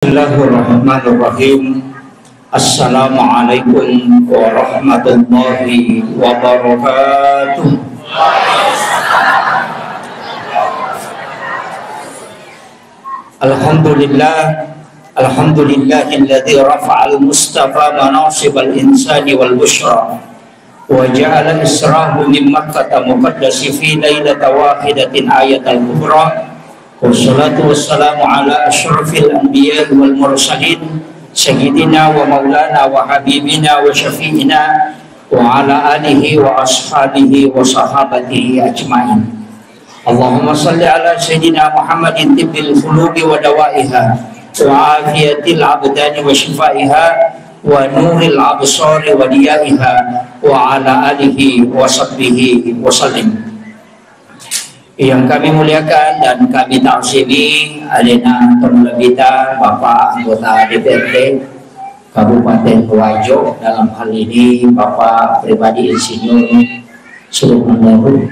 Bismillahirrahmanirrahim. Assalamualaikum warahmatullahi wabarakatuh. Alhamdulillahilladzi rafa'al mustafa manasibal insani wal bushra wa ja'ala israhu min makkah muqaddasi fi lailata wahidatin ayatal kubra. Wassalatu wassalamu ala asyrafil anbiya wal mursalin sayyidina wa maulana wa habibina wa syafi'ina wa ala alihi wa ashabihi wa sahabatihi ajma'in. Allahumma salli ala sayyidina Muhammadin tibbil qulubi wa dawaiha wa afiyatil abdani wa shifaiha wa nuril absari wa diyaiha wa ala alihi wa sahbihi wa sallim. Yang kami muliakan dan kami ta'zimi Alena Tonlebita, Bapak anggota DPRD Kabupaten Wajo, dalam hal ini Bapak pribadi Insinyur Sulaiman.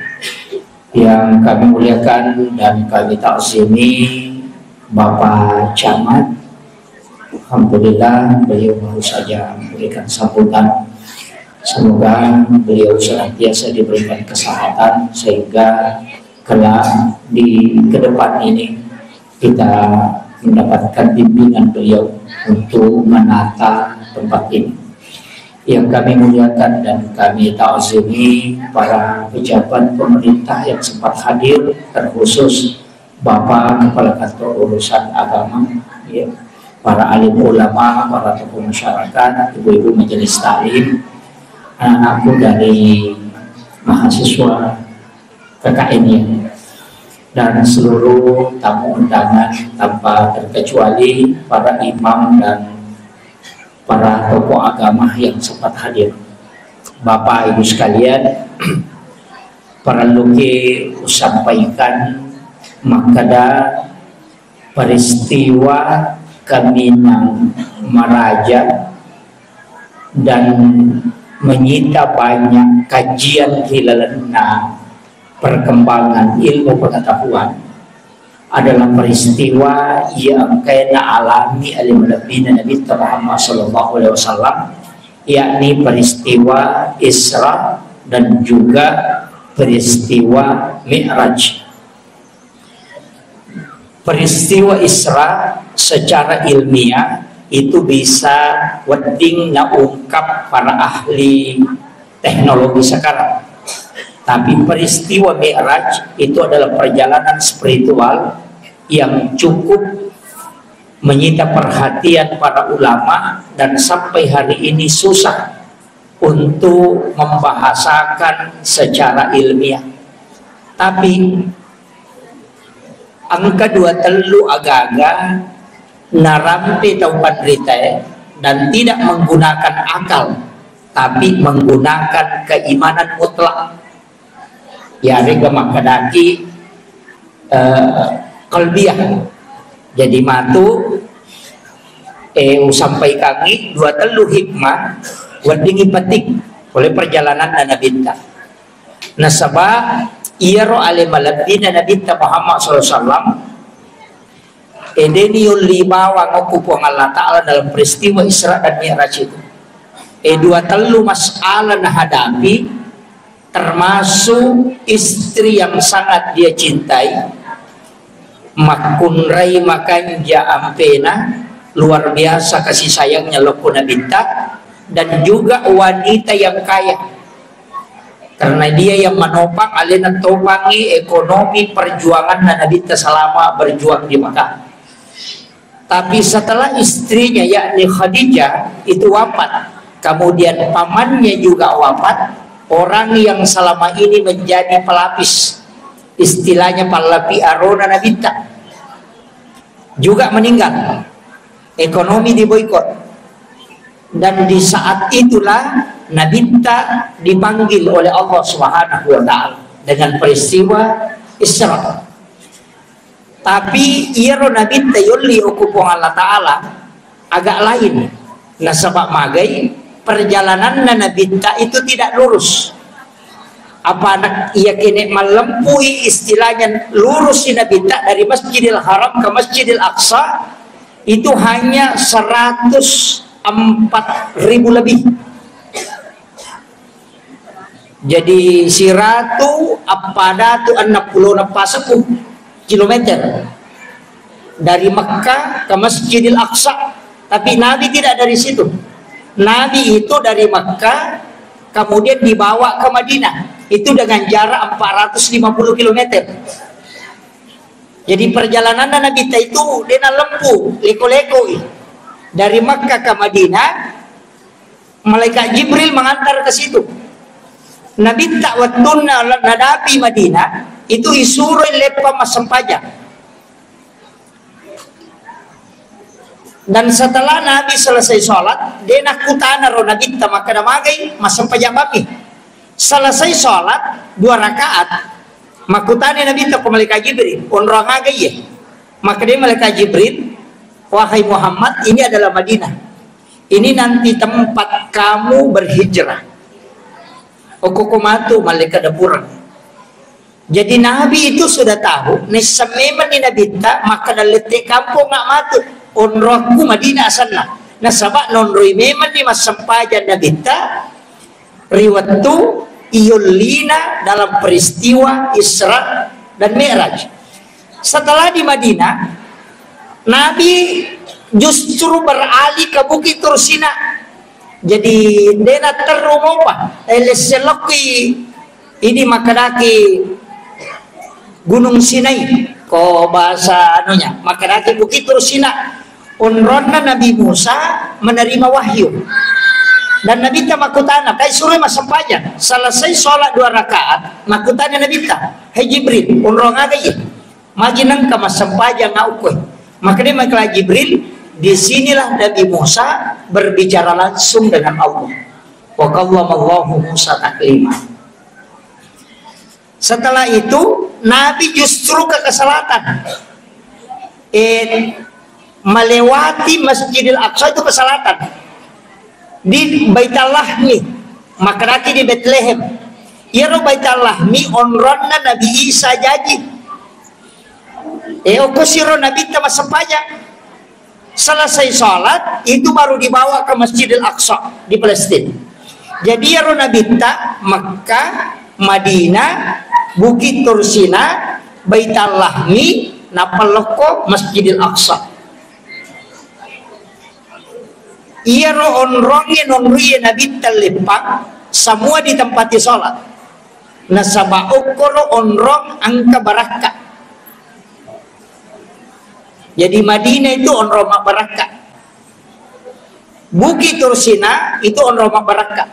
Yang kami muliakan dan kami ta'zimi Bapak Camat. Alhamdulillah beliau baru saja memberikan sambutan. Semoga beliau senantiasa diberikan kesehatan sehingga kelak di kedepan ini kita mendapatkan bimbingan beliau untuk menata tempat ini. Yang kami muliakan dan kami ta'zimi para pejabat pemerintah yang sempat hadir, terkhusus Bapak Kepala Kantor Urusan Agama, ya, para alim ulama, para tokoh masyarakat, ibu-ibu majelis taklim, anak-anakku dari mahasiswa KKN dan seluruh tamu undangan tanpa terkecuali para imam dan para tokoh agama yang sempat hadir. Bapak Ibu sekalian, para luki sampaikan makada peristiwa Kaminang Maraja dan menyita banyak kajian hilalana perkembangan ilmu pengetahuan adalah peristiwa yang kena alami oleh Nabi Muhammad SAW, yakni peristiwa Isra dan juga peristiwa Mi'raj. Peristiwa Isra secara ilmiah itu bisa wedding ungkap para ahli teknologi sekarang. Tapi peristiwa Mi'raj itu adalah perjalanan spiritual yang cukup menyita perhatian para ulama dan sampai hari ini susah untuk membahasakan secara ilmiah. Tapi angka 23 agak-agak narampe taupan berita dan tidak menggunakan akal, tapi menggunakan keimanan mutlak. Ya, rega makadaki kalbiah. Jadi matu sampai kami 23 hikmah wadingi petik oleh perjalanan Nabi. Nasabah ia ro alimalabina Nabi Muhammad SAW edeniul lima wangokupuang Allah Ta'ala dalam peristiwa Isra dan Mi'raj itu. 23 masalah nah hadapi, termasuk istri yang sangat dia cintai, makunrai makanja ampena, luar biasa kasih sayangnya lokuna binta, dan juga wanita yang kaya karena dia yang menopang alina topangi ekonomi perjuangan Nabi selama berjuang di Makkah. Tapi setelah istrinya yakni Khadijah itu wafat, kemudian pamannya juga wafat, orang yang selama ini menjadi pelapis, istilahnya palapi arona Nabita, juga meninggal. Ekonomi diboikot. Dan di saat itulah Nabita dipanggil oleh Allah Subhanahu wa Ta'ala dengan peristiwa Isra. Tapi iro Nabita yuli ukupung Allah Ta'ala agak lain. Nah sebab magai perjalanan Nabita itu tidak lurus. Apa anak ia kini melempui istilahnya lurus si Nabita dari Masjidil Haram ke Masjidil Aqsa itu hanya 104.000 lebih. Jadi si ratu apa tu 60 kilometer dari Mekah ke Masjidil Aqsa. Tapi Nabi tidak dari situ. Nabi itu dari Mekah kemudian dibawa ke Madinah. Itu dengan jarak 450 kilometer. Jadi perjalanan Nabi itu dia lempu, leko-leko. Dari Mekah ke Madinah, malaikat Jibril mengantar ke situ. Nabi tak watuna nadapi Madinah itu isuruh lepa masampaja. Dan setelah Nabi selesai sholat, dia nak kutana ro Nabi tak maka damagai masampaja babi. Selesai sholat 2 rakaat, makutani Nabi tak malaikat Jibril, onrong agai ya. Maka dia malaikat Jibril, wahai Muhammad, ini adalah Madinah. Ini nanti tempat kamu berhijrah. Okukumatu malaikat dapurang. Jadi Nabi itu sudah tahu nisameman ni Nabi ta maka dalete kampung nak matu onroku Madinah sana. Nasabak nonroi meman ni masampajan Nabi ta riwatu iyulina dalam peristiwa Isra dan Mi'raj. Setelah di Madinah, Nabi justru beralih ke Bukit Tursina. Jadi dena terumopa eleseloki ini makadaki Gunung Sinai ko bahasa anunya makadaki Bukit Tursina. Unronna Nabi Musa menerima wahyu dan Nabi ta makutana kai suruh masampajan selesai sholat 2 rakaat makutana Nabi ta hai Jibril unrong agai majinang ka masampajan ngaukoy. Maka dia makala Jibril. Disinilah Nabi Musa berbicara langsung dengan Allah. Wa kallamallahu Musa taklima. Setelah itu Nabi justru ke selatan, melewati Masjidil Aqsa itu ke selatan di Baitul Lahmi, maka di Bethlehem. Iro Baitul Lahmi onronna Nabi Isa jadi. Okosiro Nabi ta masampaja. Selesai sholat itu baru dibawa ke Masjidil Aqsa di Palestina. Jadi ya Nabi ta Mekah, Madinah, Bukit Tursina, Baitul Lahmi, napaloko Masjidil Aqsa. Iya ro onrongi nonruye Nabi terlepang semua ditempati sholat. Nasaba ukoro onrong angka barakah. Jadi Madinah itu on Roma Barakah. Bukit Tursina itu on Roma Barakah.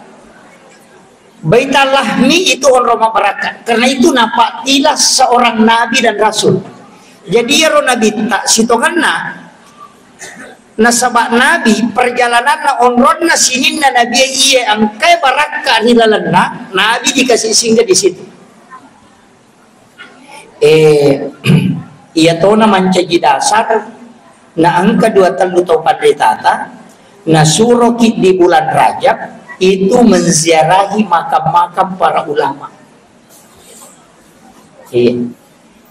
Baitul Lahmi itu on Roma Barakah. Karena itu napatilah seorang nabi dan rasul. Jadi ya Nabi tak sitonganna nasabak nabi perjalanan na on ronna sinin na nabi iya angkai barakah hilalanna nabi dikasih singgah di situ. Ia tahu na mancaji dasar na angka 2 tahun pada tata na suroki di bulan Rajab itu menziarahi makam-makam para ulama.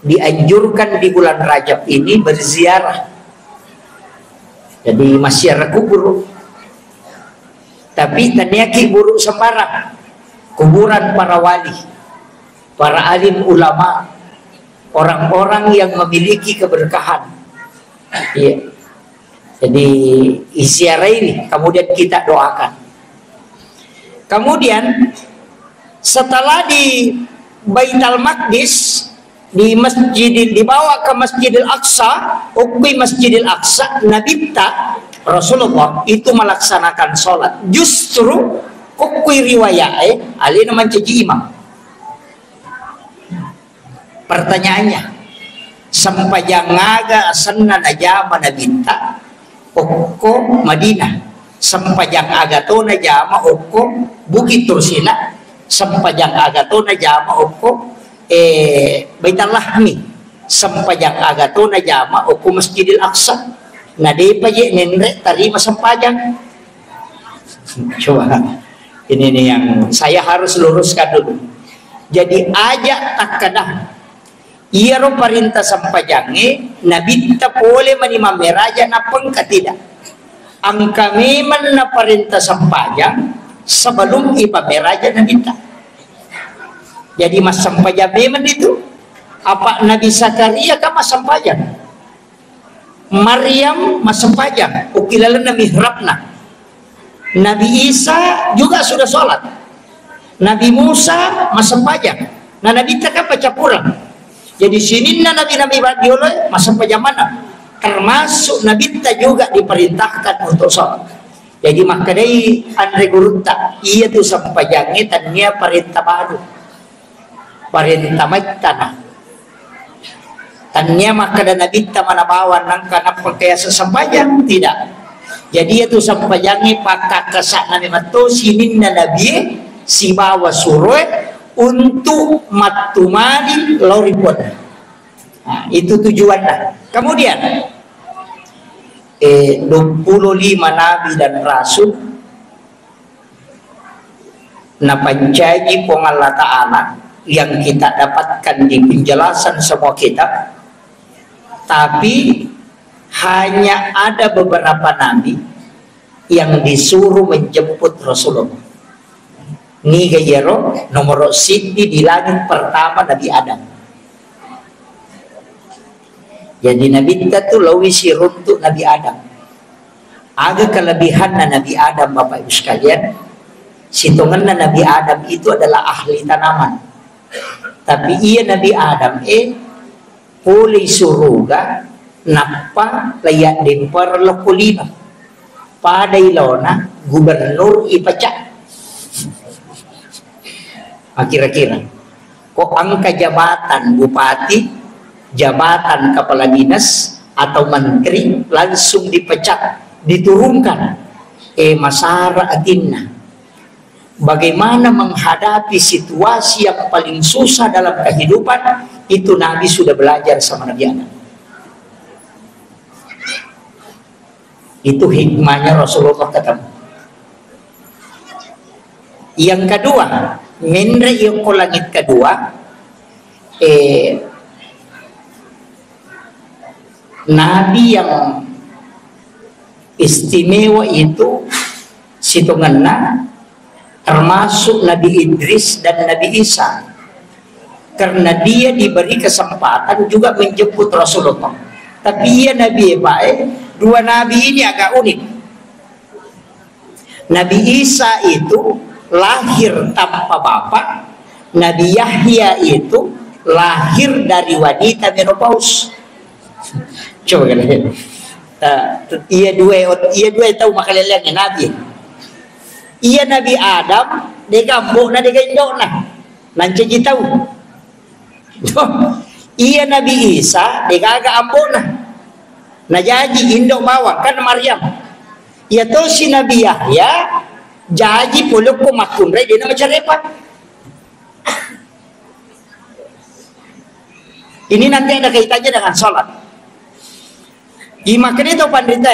Dianjurkan di bulan Rajab ini berziarah. Jadi masyarakat kubur. Tapi tanyaki buruk sembarang. Kuburan para wali, para alim ulama, orang-orang yang memiliki keberkahan. Iya. Jadi ziarah ini kemudian kita doakan. Kemudian setelah di Baitul Maqdis dibawa ke Masjidil Aqsa, ukui Masjidil Aqsa, Nabi Rasulullah itu melaksanakan sholat. Justru ukui riwayat alina mencaji imam. Pertanyaannya, sampajang ngaga asanna najama nabinta okko Madinah, sampajang agato najama okko Bukit Tursina, sampajang agato najama okko Baitul Lahmi, sampajang agato najama okko Masjidil Aqsa. Nade paje nenre tarima sampajang. Coba ini nih yang saya harus luruskan dulu. Jadi ajak takadah Iya ro perintah sampajange nabi ta boleh manima meraja na pengka tidak. Angka memang na perintah sampajang sebelum iba meraja nabi ta. Jadi mas sampajang memang itu apa Nabi Zakaria kan mas sampajang. Maryam mas sampajang. Ukilala na mihrabna. Nabi Isa juga sudah sholat. Nabi Musa mas sampajang. Nah Nabi ta kan baca Quran. Jadi sini nabi-nabi badioleh masa mana termasuk nabi ta juga diperintahkan untuk sholat. Jadi makadai Andre Gurunta iya tuh sampajangnya tanya perintah baru, perintah tanah. Tanya makada nabi ta mana bawa nang kana pakai sampajang tidak. Jadi itu sampajangnya pakak kesak nabi mato sini nabi si bawa suruh untuk matumani loripun. Nah, itu tujuannya. Kemudian 25 nabi dan rasul na pancaji pong Allah Ta'ala yang kita dapatkan di penjelasan semua kitab, tapi hanya ada beberapa nabi yang disuruh menjemput Rasulullah. Ni gayero nomor sidi di langit pertama Nabi Adam. Jadi Nabi kita tuh lawisi runtuk Nabi Adam. Ada kelebihan Nabi Adam Bapak Ibu sekalian. Situngan Nabi Adam itu adalah ahli tanaman. Tapi ia Nabi Adam puli suruga napa layak dempar lokulina. Pada ilona gubernur ipacak. Kira-kira kok angka jabatan bupati, jabatan kepala dinas atau menteri langsung dipecat, diturunkan. Masara atinna bagaimana menghadapi situasi yang paling susah dalam kehidupan itu Nabi sudah belajar sama Nabi Adam. Itu hikmahnya Rasulullah ketemu. Yang kedua, Mendra yung langit kedua nabi yang istimewa itu situnganna termasuk Nabi Idris dan Nabi Isa, karena dia diberi kesempatan juga menjemput Rasulullah. Tapi ya Nabi dua nabi ini agak unik. Nabi Isa itu lahir tanpa bapak, Nabi Yahya itu lahir dari wanita menopause. Coba kalian, ia dua tahu makalelangnya Nabi. Ia Nabi Adam, dia gambok na dia gendok na, nanti kita tahu. Ia Nabi Isa, dia agak ambok na, jadi indok bawang kan Maryam. Ia tahu si Nabi Yahya. Jadi puluk ko makunray di na macarepa. Ini nanti ada kaitannya dengan sholat. Imakan itu pandita.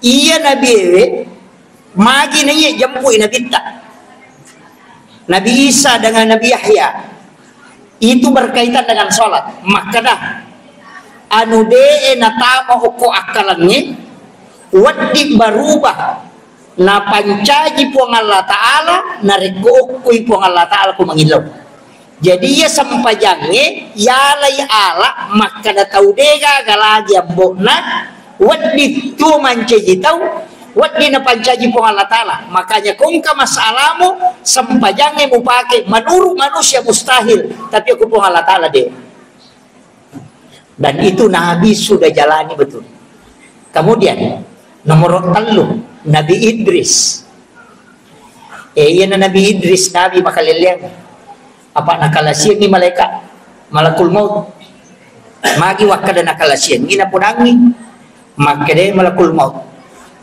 Iya Nabi magi nanya jemput Nabi tak. Nabi Isa dengan Nabi Yahya itu berkaitan dengan sholat. Maka dah anu de natama uko akalannya wadi berubah. Na pancaji puang Allah Ta'ala narikukui puang Allah Ta'ala ku mangilaw. Jadi ya sampajangnya yalay ala maka na taudega galagi ambokna wadi tu mancaji tau wadi na pancaji puang Allah Ta'ala. Makanya kung ka masalamu sampajangnya mu pakai menurut manusia mustahil, tapi aku puang Allah Ta'ala deh. Dan itu Nabi sudah jalani betul. Kemudian nomor 3 Nabi Idris. Iya na Nabi Idris Nabi makaliliang. Apa nakalasian ni malaikat malakul maut. Magi wakada nakalasian gina punangi. Makade malakul maut.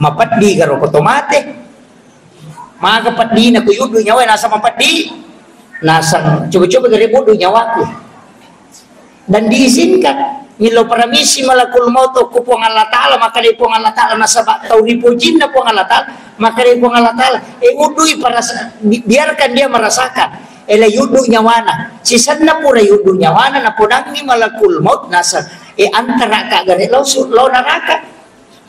Mapatdi garo kotomate. Maga patdi na kuyudu nyawa nasa mapatdi. Nasa coba-coba dari bodoh nyawaku. Dan diizinkan Milo paramisi malakul maut ko po Allah Ta'ala, maka di po Allah Ta'ala nasabak tauhipujin na po Allah Ta'ala, maka di po Allah Ta'ala uduy para biarkan dia merasakan. ele yudu nyawana sisan na pura yudu nyawana na punang ni malakul maut nasa antara ka gani lo naraka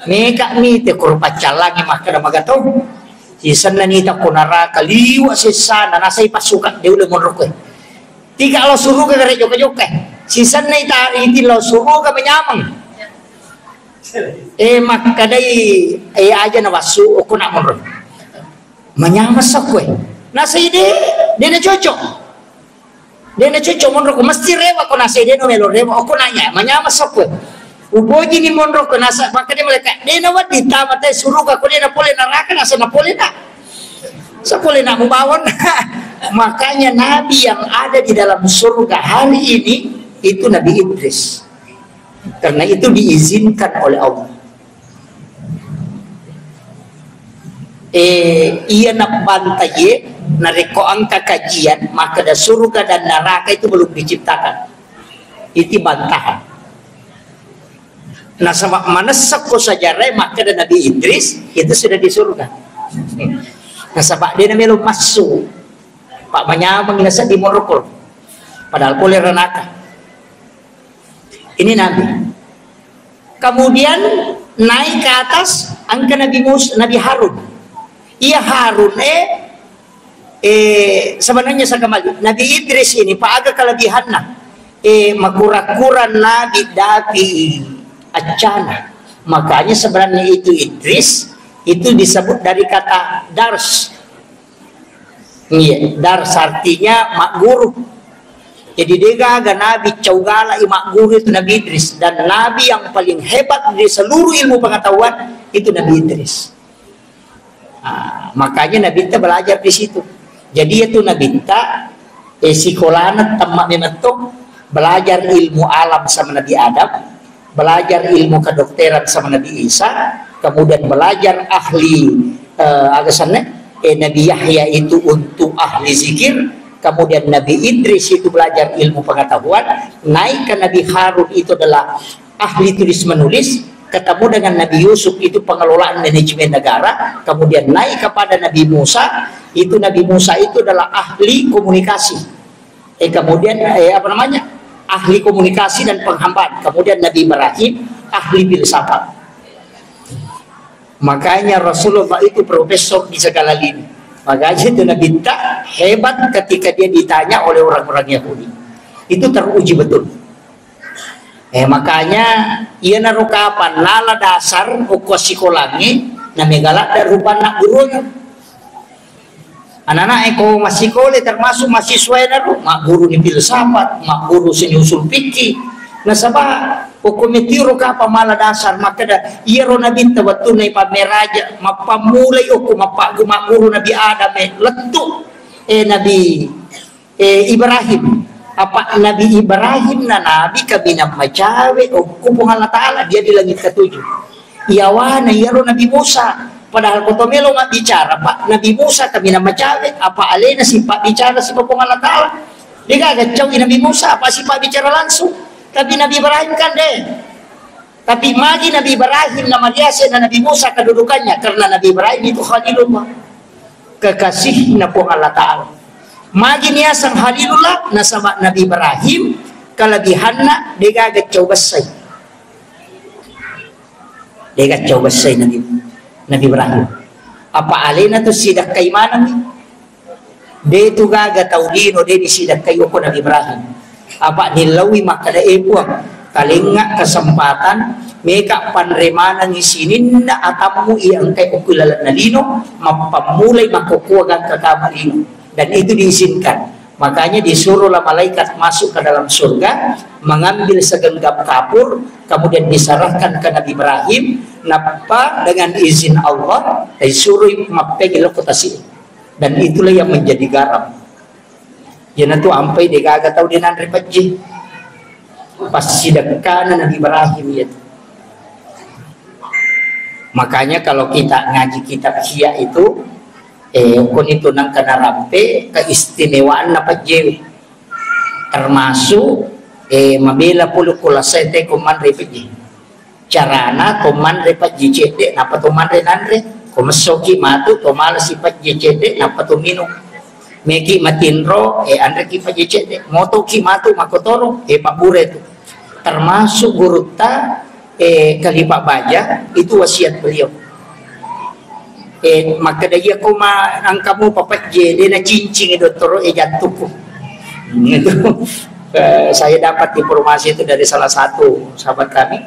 meka mi te kurpa calangi makada magato sisan na nita ko naraka liwa sisana nasa ipasuka de ulo monroko tiga lo suruh ka gare joka sisan na iti lo suruh ka menyamang makadai aja na wasu ko na monroko manyamas ako nasa ide dia na cocok monroko mesti rewa ko nasa ide no melo rewa ako nanya manyamas ako uboji ni monroko nasa maka dia mereka dia na wadi tamat suruh ka ko dia na pole neraka nasa na pole na sa pole na mubawon makanya nabi yang ada di dalam surga hari ini itu Nabi Idris karena itu diizinkan oleh Allah. Ia nak bantai nareko angka kajian maka da surga dan neraka itu belum diciptakan itu bantahan nah sama mana sako sajarah maka da Nabi Idris itu sudah di surga nah sabak dia belum masuk pak manyamang nasa di Morokol padahal boleh renaka ini Nabi kemudian naik ke atas angka Nabi Harun iya Harun sebenarnya saya kembali Nabi Idris ini pak agak kelebihannya makura-kura Nabi Dapi acana makanya sebenarnya itu Idris itu disebut dari kata dars iya dars artinya mak guru jadi dia agak Nabi caugala mak guru itu Nabi Idris dan Nabi yang paling hebat di seluruh ilmu pengetahuan itu Nabi Idris. Makanya Nabi kita belajar di situ. Jadi itu Nabi kita sekolahnya temak memetuk belajar ilmu alam sama Nabi Adam, belajar ilmu kedokteran sama Nabi Isa, kemudian belajar ahli agasannya Nabi Yahya itu untuk ahli zikir, kemudian Nabi Idris itu belajar ilmu pengetahuan, naik ke Nabi Harun itu adalah ahli tulis menulis, ketemu dengan Nabi Yusuf itu pengelolaan manajemen negara, kemudian naik kepada Nabi Musa itu Nabi Musa itu adalah ahli komunikasi kemudian ahli komunikasi dan penghambaan, kemudian Nabi Ibrahim ahli filsafat. Makanya Rasulullah itu profesor di segala lini. Makanya itu Nabi tak hebat ketika dia ditanya oleh orang-orang Yahudi itu teruji betul. Makanya ia naruh kapan lala dasar uko sikolangi na megala dan rupa nak gurunya anak-anak eko masih kole termasuk mahasiswa naruh mak guru ni filsafat mak guru seni usul fikih na sabah uko metiro kapan mala dasar maka da ia ro nabi tawattu na pameraja mapamulay uko mak guru Nabi Adam letu Nabi Ibrahim apa Nabi Ibrahim na nabi kabinam macawe o kupong Allah Ta'ala dia di langit ketujuh iyawana iyaro Nabi Musa padahal kotomelo mak bicara pak Nabi Musa kabinam macawe apa alena si pak bicara si kupong Allah Ta'ala dia gak jauh Nabi Musa apa si pak bicara langsung tapi Nabi Ibrahim kan deh tapi magi Nabi Ibrahim nama dia na Nabi Musa kedudukannya karena Nabi Ibrahim itu Khalilullah kekasih na kupong Allah Ta'ala magi niya sang Halilullah nasaba Nabi Ibrahim kelebihanna dia gacau besai Nabi Ibrahim apa alena tu sidak kay mana ni dia tu gaga taudino dia disidak kayo ko Nabi Ibrahim apa nilawi makada epuang kalinga kesempatan meka panremana ni sinin na atamu iyang kay ukulalan na lino mapamulay makukuwagan kakamalino dan itu diizinkan. Makanya disuruhlah malaikat masuk ke dalam surga mengambil segenggam kapur kemudian diserahkan ke Nabi Ibrahim napa dengan izin Allah disuruh mapegil kotasi dan itulah yang menjadi garam jadi tu ampai dia kagak tahu dia nandri pajih pas sidakkan Nabi Ibrahim ya. Makanya kalau kita ngaji kitab Syiah itu kun itu nang kena rampe keistimewaan apa jewi termasuk mabila puluh kula sete kuman repiji carana kuman repiji cede napa tuman renandre kumesoki matu tomala sifat cede napa tu minum meki matinro andre ki pajecet moto ki matu makotoro Pak Bure itu termasuk guruta kali Pak Baja itu wasiat beliau. Maka dia ko angkamu papat je dia na cincing dokter jantungku itu. Saya dapat informasi itu dari salah satu sahabat kami.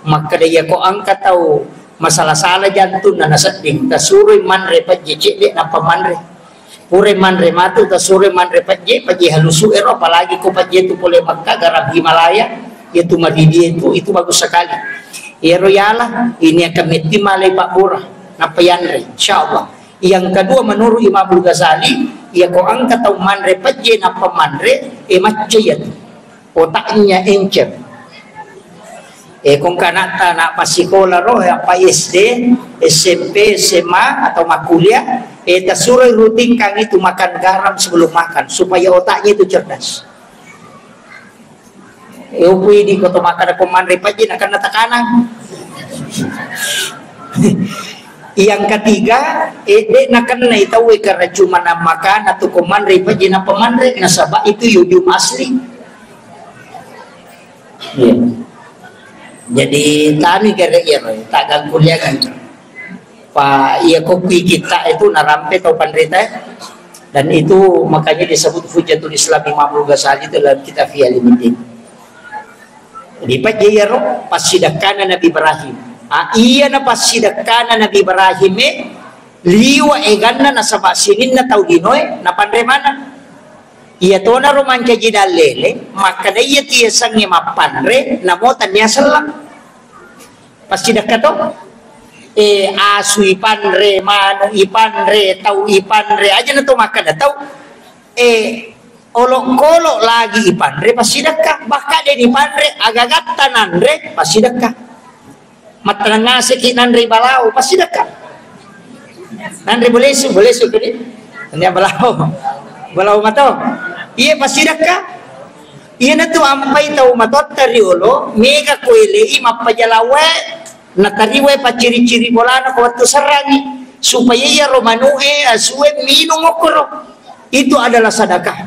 Maka dia ko angkat tahu masalah salah jantung na nasading tasuri manre paje cek na pamanre pure manre matu tasuri manre paje halusu ero apalagi ko paje itu boleh Makkah garab Himalaya itu madidi itu bagus sekali. Ero yalah ini akan metimale Pak Bura napayanre insyaallah. Yang kedua menurut Imam Ghazali ia ko angkat tahu manre paje na pamanre macayat otaknya encer. Kung kanata na pasikola ro apa SD, SMP, SMA atau makuliah, tasuroy rutin kang itu makan garam sebelum makan supaya otaknya itu cerdas. Pwede ko to makan ako manre paje akan natakanan. Yang ketiga, nakan na itaw karena cuma na makan atau kumanre paje na pamanre nasaba itu yudum asli. Yeah. Jadi tani kira-kira tak kuliah kan Pak iya kopi kita itu narampe atau pandrita dan itu makanya disebut Hujatul Islam Imam Ghazali dalam kitab Fi'al-Midin. Jadi Pak Jayaro pasidakana Nabi Ibrahim iya na pasidakana Nabi Ibrahim liwa eganna na sabak sinin na tau dinoy na pandre mana iya to na romanca jidalele maka na iya tiyasang ni mapandre na mo tanya salang pasti dekat to asu ipandre mano ipandre tau ipandre aja na to maka na tau olok-kolok lagi ipandre pasti dekat baka den ipandre agagat tanandre pasti dekat matanangase ki nandre balau pasti dekat nandre boleh su kini nya balau mato iya pasti dekat iya na to ampay tau matot tariolo mega kuele mapajalawe natariwe paciri-ciri bolana ko waktu serangi supaya ia romanue asue minum okoro itu adalah sedekah.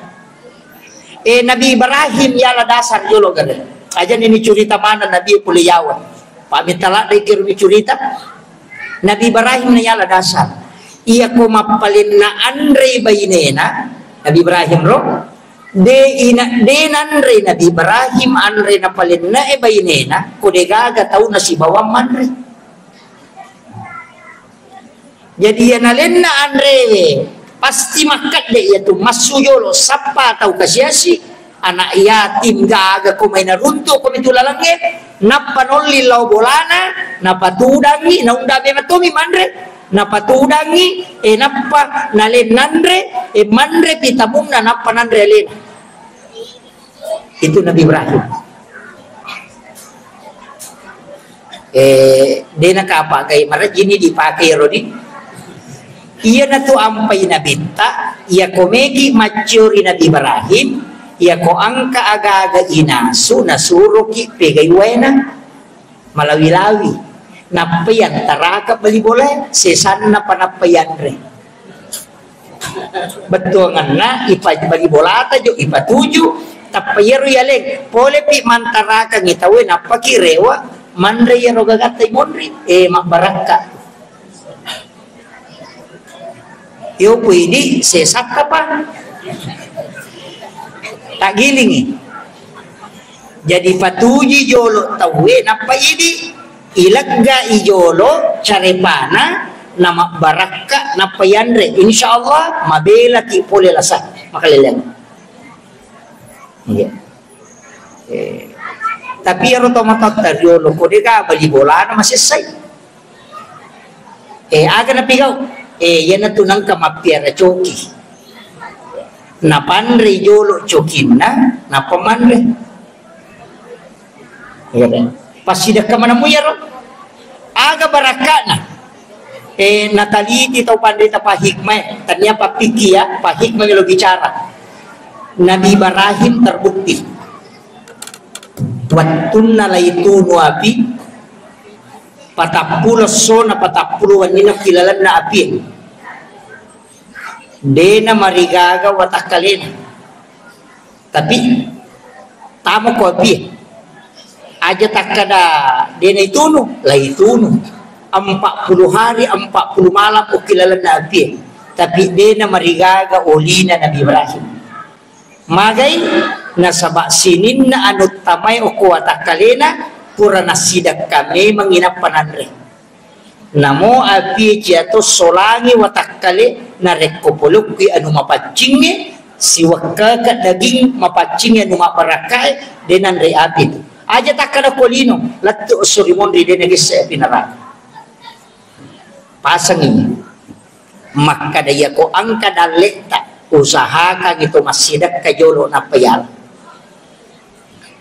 Nabi Ibrahim yala dasar jolo gade aja ini cerita mana Nabi Puliyawan pamit talak dikir cerita Nabi Ibrahim yala dasar iya ko mapalin na andre bainena Nabi Ibrahim ro de nanre Nabi Ibrahim andre na palin na bainena ko de gaga tau na si bawang manre jadi yan alin na andre pasti makat de yaitu masuyolo sapa tau kasyasi anak yatim gaga ko may narunto ko mitulalangge napanoli law bolana napatudangi naundami matumi manre napatudangi napa nalen nandre manre pitamum na napa nandre len itu Nabi Ibrahim dia nakapa kay marajini dipakai rodi iya na to ampay na binta iya komegi mature Nabi Ibrahim iya ko angka aga-aga inaso nasuroki pegayuena malawi-lawi napayan taraka bali boleh sesan na panapayan re betul ngana bagi bola tajo ipatuju tapayero yaleng pole pi mantaraka ngitawe napakirewa manre ya rogagatay monri makbaraka yo pwede sesak ka pa tak giling jadi patuji jolo tawe napayidi ilagga ijolo carepana nama baraka na payanre insyaallah mabela ti pole lasa makalilang iya tapi ero to matot tariolo ko de ka bali bola na masisay aga na pigaw yan na tunang kamapiara choki na panre jolo chokin na pamanre iya pasida ka mana mo yaro aga baraka na nataliti tau pandita pa hikmah tanya pa pikia pa hikmah lo bicara Nabi Ibrahim terbukti wattunna laitunu api patapuluh sona patapuluh wanina kilalan na api dena marigaga watakalena, tapi tamu kopi aja takada dena itunu lah itunu 40 hari 40 malam ukilalan nabi, tapi dena marigaga olina Nabi Ibrahim magay nasaba sinin na anut tamay o kuwatakalena pura nasidak kami menginap panandre namo api jato solangi watakale na rekopolok ki anu mapacingnya si wakaka daging mapacingnya anu maparakay denan re api aja takada kolino latu usurimon di denegis pinara pasang ini maka daya ko ang kadaleta usaha ka gitu masidak kajolo na payal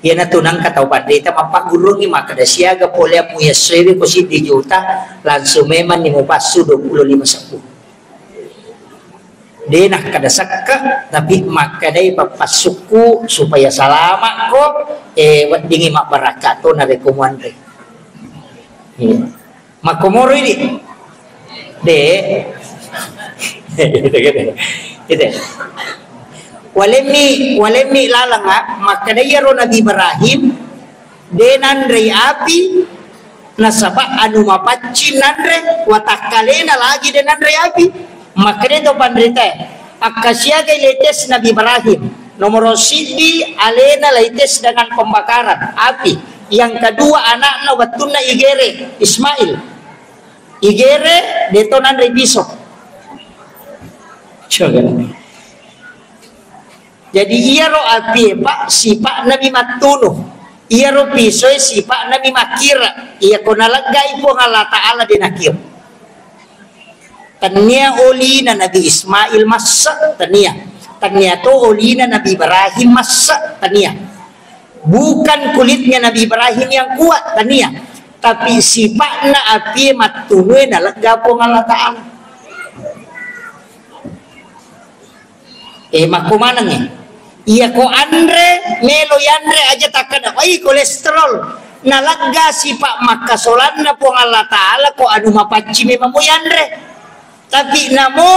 yan na tunang kataw pandita mapagulong ni maka da siyaga pole mo yasrewe ko si dijuta lanso meman ni mo pasu 25 sapu denah kadasak ka tapi maka day papasuku supaya salama ko wadingi mabaraka to na rekomuan re makomoro ini de gitu. Walemi lalanga maka dayaro Nabi Ibrahim denan rei api nasaba anu mapacin nandre watakalena lagi denan rei api maka deto pandrita akasya kay letes Nabi Ibrahim nomor sidi alena letes dengan pembakaran api yang kedua anaknya watuna igere Ismail igere detonan rei pisok. Jadi iya ro api pak sipak Nabi matuno iya ro pisoy sipak Nabi makira iya ko nalagay po ng Allah Ta'ala dinakir tanya oli na Nabi Ismail masa tanya to oli na Nabi Ibrahim masa tanya bukan kulitnya Nabi Ibrahim yang kuat tanya tapi sipak na api matuno nalagay po ng Allah Ta'ala makumanang iya ko andre melo yandre aja takada ay kolesterol nalagga si pak makasolan na po Allah Ta'ala ko anu mapacimi mamu yandre tapi namo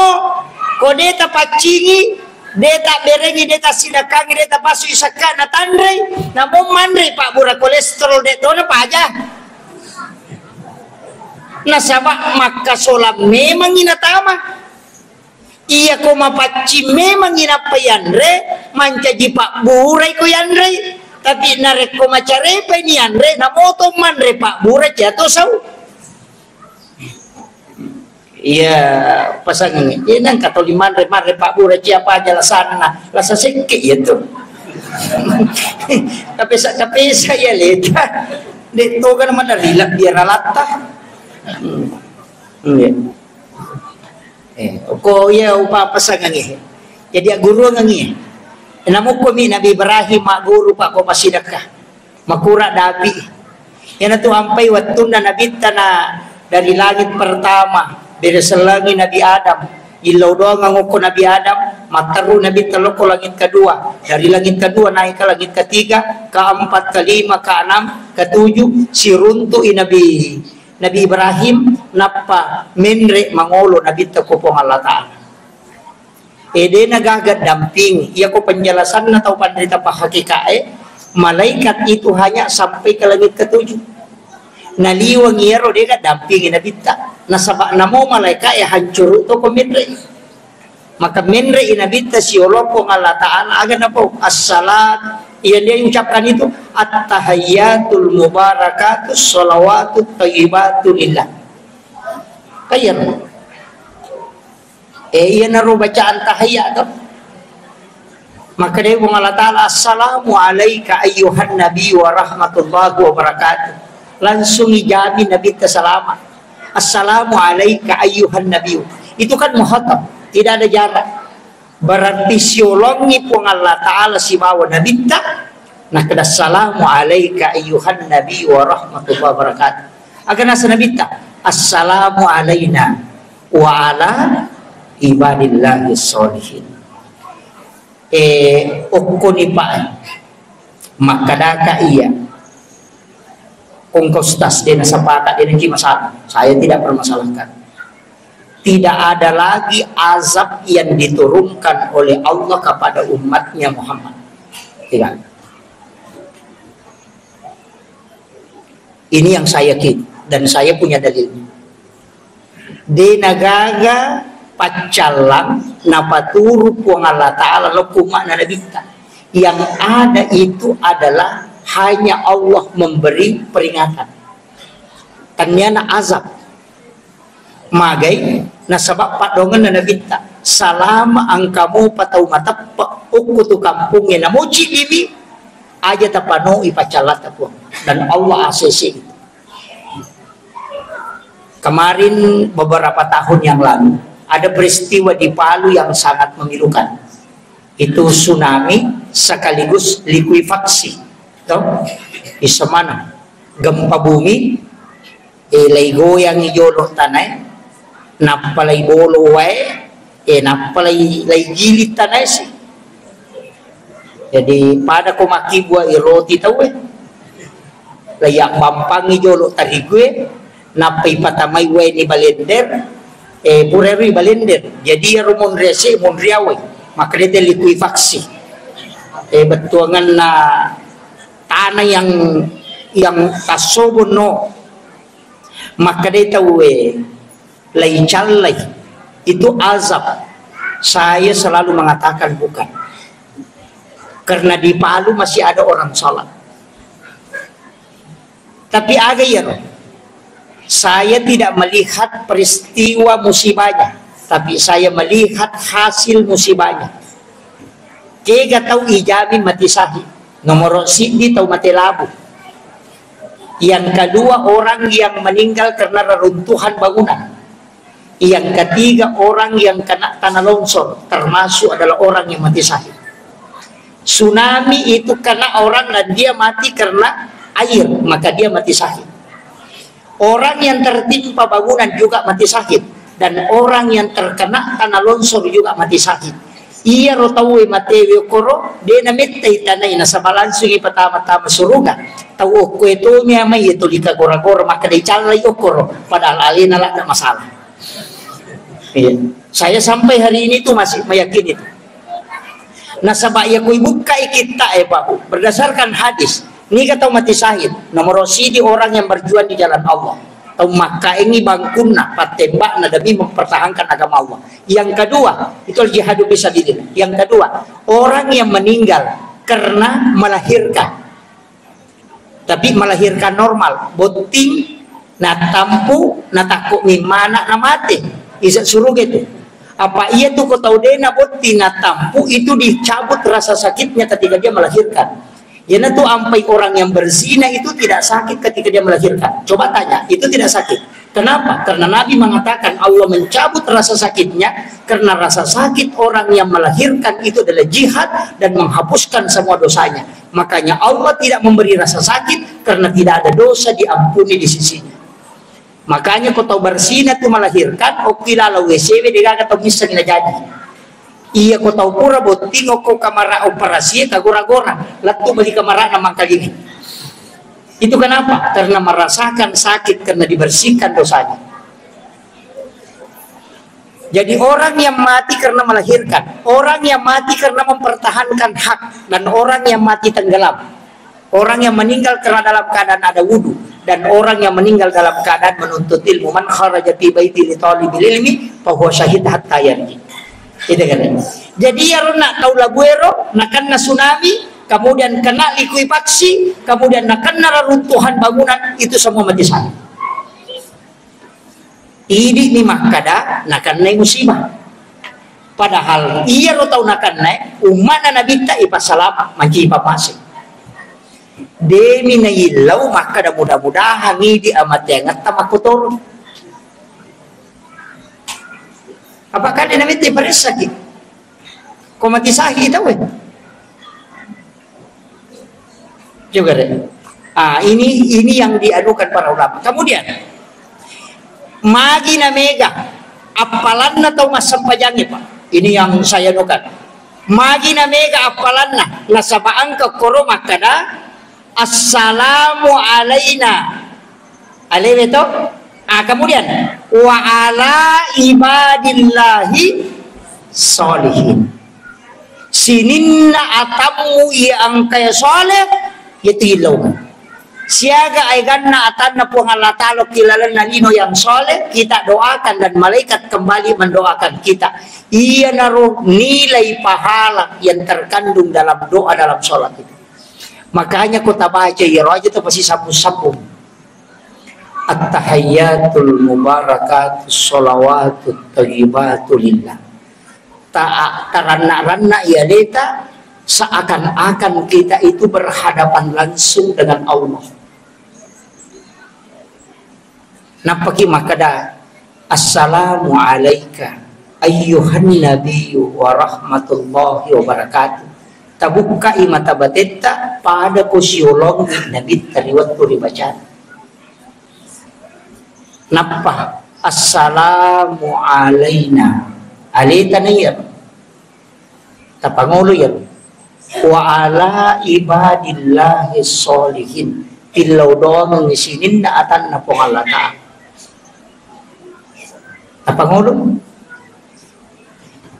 ko deta pacingi deta berengi deta sidakangi deta pasu isaka na tandre namo mandre pak bura kolesterol deto na pa aja nasaba makasolan memang inatama iya ko mapaci memang inapa yanre mancaji pak burai ko yanre tapi narek ko macarepa ni yanre namoto manre pak burai jatuh sau iya pasang ini nang katoliman re manre pak burai siapa aja lasana lasa sekik itu tapi saya lihat itu kan mana rilak biar alata ko ya upa pasangan jadi guru ngangi namo ko mi Nabi Ibrahim guru pa ko pasidaka makura dabi yan tu ampai watuna Nabi tana dari langit pertama bereselangi Nabi Adam ilaw doang ngoko Nabi Adam mataru Nabi teloko langit kedua dari langit kedua naik ke langit ketiga keempat kelima keenam ketujuh si runtu Nabi Ibrahim napa menre mangolo Nabi takupong Allah Ta'ala ede nagagad damping iya ko penjelasan na tau pandrita pa hakikae malaikat itu hanya sampai ke langit ketujuh naliwang iyaro dia dampingin Nabi ta nasaba namo malaikat hancur to ko menre maka menre Nabi ta si olopong Allah Ta'ala aga na po as-salat iya dia ucapkan itu at-tahayyatul mubarakatus sholawatut thayyibatu lillah kaya iya naro bacaan tahayyat maka dia Allah Ta'ala assalamu alayka ayyuhan nabi wa rahmatullahi wa barakatuh langsung ijabi Nabi terselama assalamu alayka ayyuhan nabi itu kan muhatab tidak ada jarak berarti siolongi pun Allah Ta'ala si bawa Nabi tak nah kada assalamu alayka ayyuhan nabi wa rahmatullahi wa barakatuh akan asa Nabi tak assalamu alayna wa ala ibadillahi sholihin ukuni pa makadaka iya kung kostas din sa pata din ang masalah saya tidak permasalahkan tidak ada lagi azab yang diturunkan oleh Allah kepada umatnya Muhammad. Tidak. Ini yang saya yakin dan saya punya dalilnya. Di nagaga pacalang napaturu puang Allah Ta'ala lokuma nanabita. Yang ada itu adalah hanya Allah memberi peringatan. Tanyana azab. Magai nasabak padongan nanabita. Salama ang kamu patau mata ukutu kampung yang namuci bibi aja tapano ipacalat aku. Dan Allah asesi. Kemarin beberapa tahun yang lalu ada peristiwa di Palu yang sangat memilukan. Itu tsunami sekaligus likuifaksi. Di semana gempa bumi, lay goyang ijolo tanay, napalay bolo wae, napalay gilid tanay si. Jadi pada kumaki buah iroti tahu layak bampang ijolo tarigwe, napay patamay wae ni balender, pureri balender. Jadi rumon rese mon riawe, maka dia likuifaksi. Betuangan na tanah yang tasobon no, maka dia tahu lay calay itu azab. Saya selalu mengatakan bukan, karena di Palu masih ada orang sholat. Tapi ada ya, saya tidak melihat peristiwa musibahnya, tapi saya melihat hasil musibahnya. Kega tahu ijamin mati sahih, nomor sindi tahu mati labu. Yang kedua orang yang meninggal karena reruntuhan bangunan. Yang ketiga orang yang kena tanah longsor, termasuk adalah orang yang mati sahih. Tsunami itu kena orang dan dia mati karena air, maka dia mati sahih. Orang yang tertimpa bangunan juga mati sahih, dan orang yang terkena tanah longsor juga mati sahih. Iya rotawe matewe koro de na mettay tanay na sa balanso ng patama-tama suruga. Tawo ko ito niya may ito lika gora-gora maka day chalay okoro padahal alin na lang na masalah. Saya sampai hari ini tuh masih meyakin itu. Nasabaya ko ibuka ikita Bapak berdasarkan hadis. Ini kata mati sahid nomor sidi orang yang berjuang di jalan Allah. Atau maka ini bangkuna patembak na demi mempertahankan agama Allah. Yang kedua itu jihad fisabilillah. Yang kedua orang yang meninggal karena melahirkan, tapi melahirkan normal, boting na tampu na takut mimana na mati isa suruh gitu. Apa iya tuh kau tahu deh na boting na tampu itu dicabut rasa sakitnya ketika dia melahirkan. Ya tuh ampai orang yang berzina itu tidak sakit ketika dia melahirkan. Coba tanya, itu tidak sakit. Kenapa? Karena Nabi mengatakan Allah mencabut rasa sakitnya karena rasa sakit orang yang melahirkan itu adalah jihad dan menghapuskan semua dosanya. Makanya Allah tidak memberi rasa sakit karena tidak ada dosa diampuni di sisinya. Makanya kau tahu berzina itu melahirkan, okilala WCW dia kata bisa jadi. Iya kau tahu pura boting kau kamera operasi kagora-gora latu bagi kamera namang kali ini. Itu kenapa? Karena merasakan sakit karena dibersihkan dosanya. Jadi orang yang mati karena melahirkan, orang yang mati karena mempertahankan hak, dan orang yang mati tenggelam, orang yang meninggal karena dalam keadaan ada wudhu, dan orang yang meninggal dalam keadaan menuntut ilmu. Man kharaja fi baiti li talibil ilmi fa huwa syahid hatta yarji. Itu kan. Jadi ya nak tahu laguero, nak kena tsunami, kemudian kena likuifaksi, kemudian nak kena runtuhan bangunan, itu semua mati sahih. Ini ni makada nak kena musibah. Padahal iya lo tahu nak kena umat Nabi ta ipasalam manci ipapasi. Demi na ilaw makada mudah-mudahan ini amat yang tamakotor. Apakah dia namanya beres sakit? Kau mati sahih tahu? Juga deh. Ini yang diadukan para ulama. Kemudian magi na mega apalan na tahu mas sampajangnya Pak. Ini yang saya adukan. Magi na mega apalan na nasabaan ke koro makada assalamu alaina. Alaihi itu Kemudian wa ala ibadillahi solihin. Sininna atamu yang kaya soleh itu ilaw. Siaga ay ganna atan na po ang Allah Ta'ala kilala na nino yang soleh, kita doakan dan malaikat kembali mendoakan kita. Iya naruh nilai pahala yang terkandung dalam doa dalam sholat itu. Makanya kita baca ya aja itu pasti sapu-sapu. At-tahayyatul mubarakatus sholawatut thayyibatu lillah. Karena ya deta seakan-akan kita itu berhadapan langsung dengan Allah. Napaki makada assalamu alaika ayyuhan nabiyyu wa rahmatullahi wa barakatuh. Tabuka imata bateta pada kusiolong nabi tariwat ko dibaca. Napa assalamu alaina alita na yan tapangulo yan wa ala ibadillahi solihin ilaw doang ngisinin na atan na pongalata tapangulo.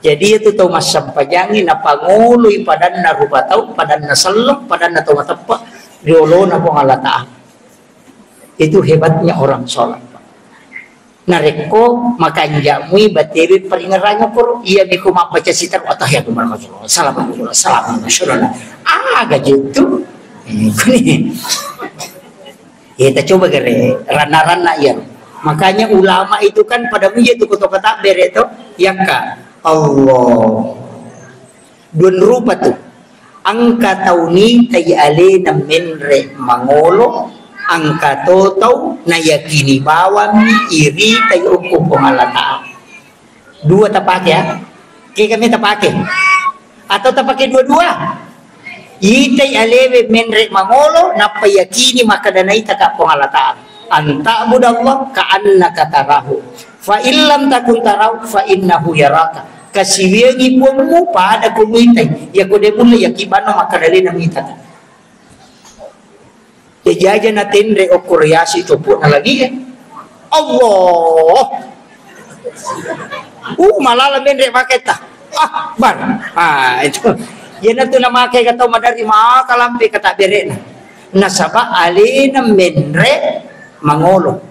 Jadi itu tuh mas sampajangin na pangulo ipadan na rupataw padan na salok padan na tumatapa diolo na pongalata. Itu hebatnya orang sholat. Nareko makanjamui bateri peringarannya kur iya biku mapaca sitar atahiyatu warahmatullahi wabarakatuh salam gitu ini kita coba gere rana-rana ya. Makanya ulama itu kan pada itu kota takbir itu ya ka Allah dun rupa tuh angka tauni tayale na menre mangolo angka totau na yakini bawang iri tayo hukum pengalata. Dua tapake ya. Kaya kami tapake. Atau tapake dua-dua. Itay alewe menrek mangolo na payakini makadanay taka pengalata. Anta budallah ka'annaka tarahu. Fa illam takun tarahu fa innahu yaraka. Kasiwiyangi po mo pada kumitay. Yakude mo na yakibano makadali ng itata. Jajan natin re o kuryasi cupu na lagi Allah malalamin re maketa bar itu yan na ito na makay kataw madari makalampi katabire na nasaba alina menre mangolo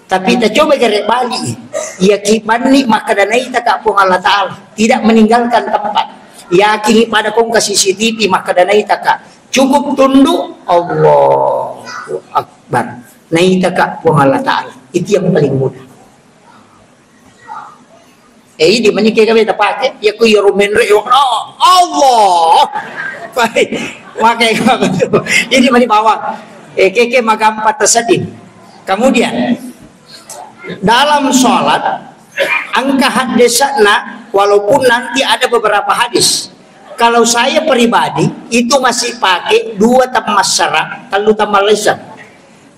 tapi ta coba gare bali yakipan ni makadanay taka po Allah Ta'ala tidak meninggalkan tempat yakin pada kong kasi CCTV makadanay taka cukup tunduk Allahu Akbar naitaka po Allah Ta'ala itu yang paling mudah di mana kaya tapake ya ko yurumen re Allah pakai jadi mani bawa keke magampat tasadin. Kemudian dalam sholat angka hadisna walaupun nanti ada beberapa hadis. Kalau saya pribadi itu masih pakai dua tamasara, kalau tamalesan.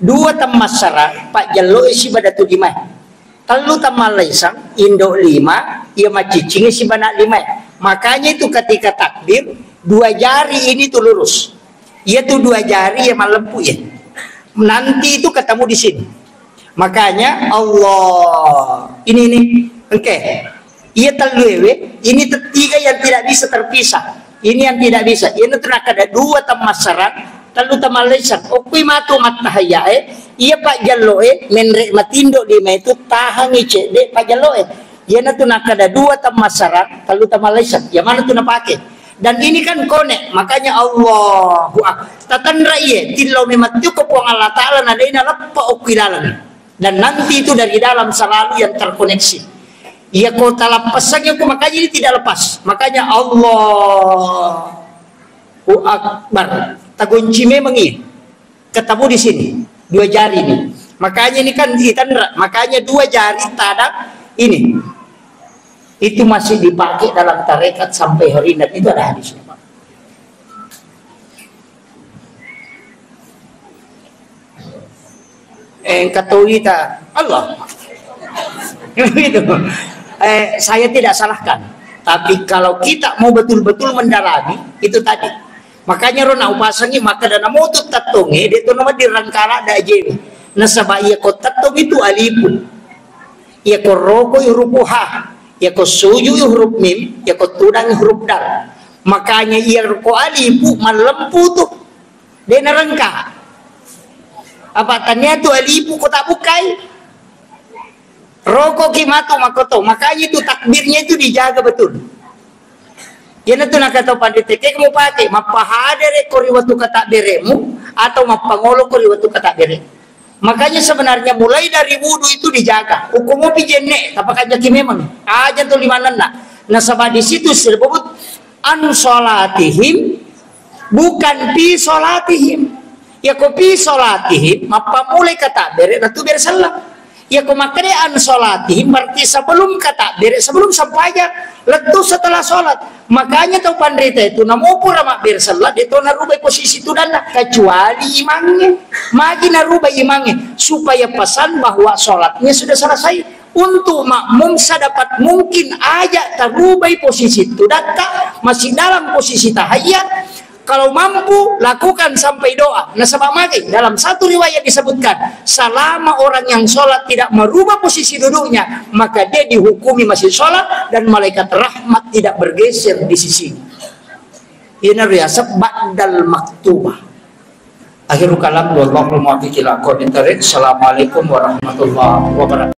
Dua tamasara, Pak Jalo isi badatu lima. Kalau tamalesan, Indo lima, ia macicing isi banak lima. Makanya itu ketika takbir, dua jari ini tuh lurus. Ia tuh dua jari yang malempu ya. Nanti itu ketemu di sini. Makanya Allah ini, oke. Ia terlewe, ini tiga yang tidak bisa terpisah. Ini yang tidak bisa. Ini telah ada dua tamasaran, lalu tamalesan. Okui matu matahayae, ia Pak Jaloe menrek matindo di itu tahangi cede Pak Jaloe. Ia tu nak ada dua tamasaran, lalu tamalesan. Yang mana tu nak pakai? Dan ini kan konek, makanya Allahu Akbar. Tatandra iya, tilau memang cukup Allah Ta'ala nadaina lappa okuilalan. Dan nanti itu dari dalam selalu yang terkoneksi. Ia kota lepasannya makanya ini tidak lepas. Makanya Allahu Akbar. Tagunci memang ini ketemu di sini dua jari ini. Makanya ini kan ditandra. Makanya dua jari tadak ini. Itu masih dipakai dalam tarekat sampai hari ini. Itu ada hadisnya. Katolika Allah. Gitu. Saya tidak salahkan, tapi kalau kita mau betul-betul mendalami itu tadi, makanya rona upasangi maka dana mutut tatungi itu nama dirangkara da jewi Nasaba iya ko tatom itu alipu. Iya ko roko yung huruf ha. Iya ko suju yung huruf mim. Iya ko tudang yung huruf dal. Makanya iya ko alipu malempu tuh. Dia narangka. Apa tanya tuh alipu ko tak bukai. Roko kimato makoto. Makanya itu takbirnya itu dijaga betul. Yan ito nakataw pandite, kaya mo pati, mapahadere ko riwatu katakbire mo, atau mapangolo ko riwatu katakbire. Makanya sebenarnya mulai dari wudu itu dijaga. Hukum mo pijenne, tapakadya kimemang, aja to limanan na. Nasaba di situ disebut an solatihim, bukan pi solatihim. Ya ko pi solatihim, mapamulay katakbire, natu bersalam. Ya kemakrean solatihim berarti sebelum katakbir, sebelum sampainya letus setelah sholat. Makanya tahu pandrita itu namupu ramak bersalat itu narubah posisi itu dan kecuali imamnya magi narubah imamnya supaya pesan bahwa sholatnya sudah selesai. Untuk makmum sedapat mungkin aja terubah posisi itu data masih dalam posisi tahiyat. Kalau mampu lakukan sampai doa. Nasabah magi dalam satu riwayat disebutkan selama orang yang sholat tidak merubah posisi duduknya maka dia dihukumi masih sholat dan malaikat rahmat tidak bergeser di sisi. Ini riasab ba'dal maktubah. Akhirul kalam wallahu muwaffiq ila aqwamit thoriq. Assalamualaikum warahmatullahi wabarakatuh.